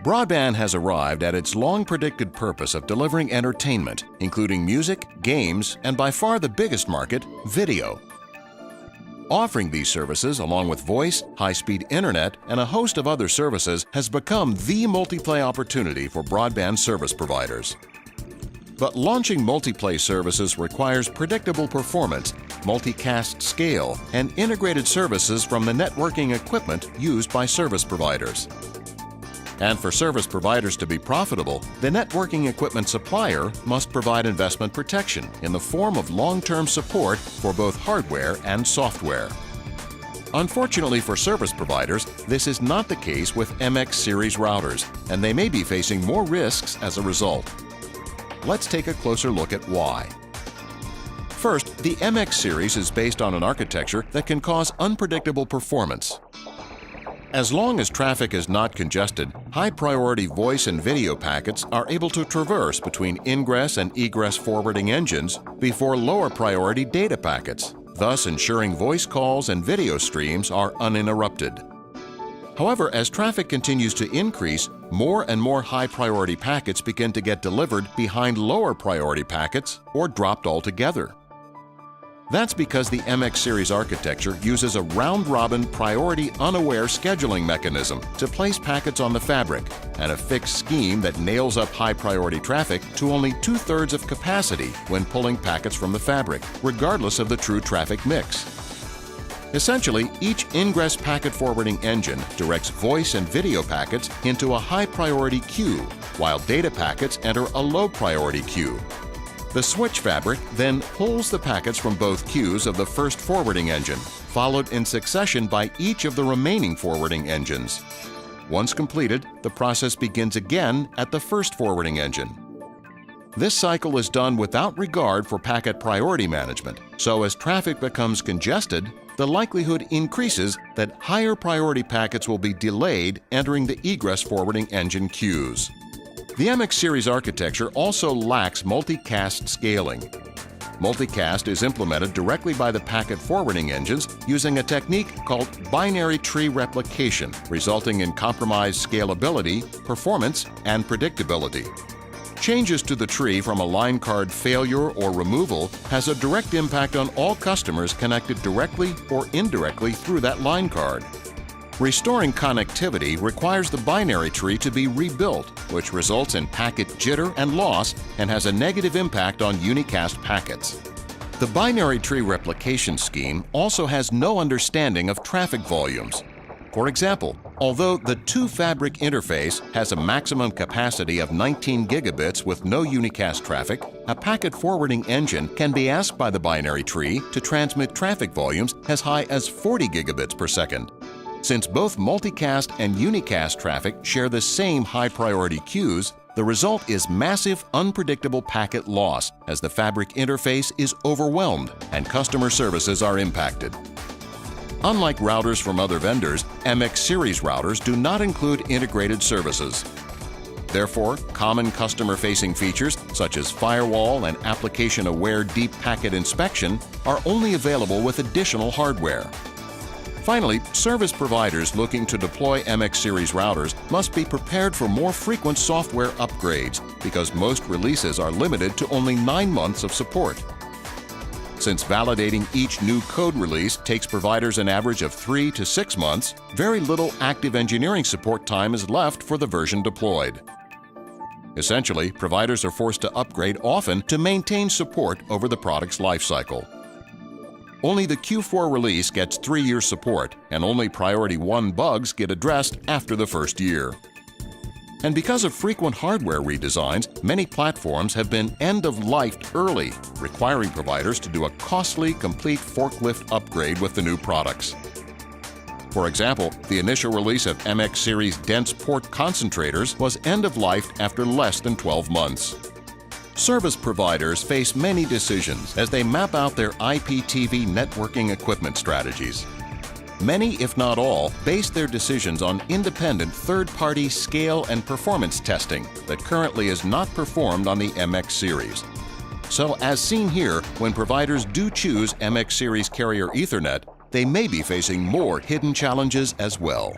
Broadband has arrived at its long-predicted purpose of delivering entertainment, including music, games, and by far the biggest market, video. Offering these services, along with voice, high-speed internet, and a host of other services, has become the multiplay opportunity for broadband service providers. But launching multiplay services requires predictable performance, multicast scale, and integrated services from the networking equipment used by service providers. And for service providers to be profitable, the networking equipment supplier must provide investment protection in the form of long-term support for both hardware and software. Unfortunately for service providers, this is not the case with MX series routers, and they may be facing more risks as a result. Let's take a closer look at why. First, the MX series is based on an architecture that can cause unpredictable performance. As long as traffic is not congested, high-priority voice and video packets are able to traverse between ingress and egress forwarding engines before lower-priority data packets, thus ensuring voice calls and video streams are uninterrupted. However, as traffic continues to increase, more and more high-priority packets begin to get delivered behind lower-priority packets or dropped altogether. That's because the MX series architecture uses a round-robin priority unaware scheduling mechanism to place packets on the fabric and a fixed scheme that nails up high-priority traffic to only 2/3 of capacity when pulling packets from the fabric, regardless of the true traffic mix. Essentially, each ingress packet forwarding engine directs voice and video packets into a high-priority queue, while data packets enter a low-priority queue. The switch fabric then pulls the packets from both queues of the first forwarding engine, followed in succession by each of the remaining forwarding engines. Once completed, the process begins again at the first forwarding engine. This cycle is done without regard for packet priority management, so as traffic becomes congested, the likelihood increases that higher priority packets will be delayed entering the egress forwarding engine queues. The MX series architecture also lacks multicast scaling. Multicast is implemented directly by the packet forwarding engines using a technique called binary tree replication, resulting in compromised scalability, performance, and predictability. Changes to the tree from a line card failure or removal has a direct impact on all customers connected directly or indirectly through that line card. Restoring connectivity requires the binary tree to be rebuilt, which results in packet jitter and loss and has a negative impact on unicast packets. The binary tree replication scheme also has no understanding of traffic volumes. For example, although the two-fabric interface has a maximum capacity of 19 gigabits with no unicast traffic, a packet forwarding engine can be asked by the binary tree to transmit traffic volumes as high as 40 gigabits per second. Since both multicast and unicast traffic share the same high-priority queues, the result is massive, unpredictable packet loss as the fabric interface is overwhelmed and customer services are impacted. Unlike routers from other vendors, MX series routers do not include integrated services. Therefore, common customer-facing features such as firewall and application-aware deep packet inspection are only available with additional hardware. Finally, service providers looking to deploy MX series routers must be prepared for more frequent software upgrades because most releases are limited to only 9 months of support. Since validating each new code release takes providers an average of 3 to 6 months, very little active engineering support time is left for the version deployed. Essentially, providers are forced to upgrade often to maintain support over the product's lifecycle. Only the Q4 release gets 3-year support, and only Priority 1 bugs get addressed after the first year. And because of frequent hardware redesigns, many platforms have been end-of-lifed early, requiring providers to do a costly, complete forklift upgrade with the new products. For example, the initial release of MX series dense port concentrators was end-of-lifed after less than 12 months. Service providers face many decisions as they map out their IPTV networking equipment strategies. Many, if not all, base their decisions on independent third-party scale and performance testing that currently is not performed on the MX series. So, as seen here, when providers do choose MX series carrier Ethernet, they may be facing more hidden challenges as well.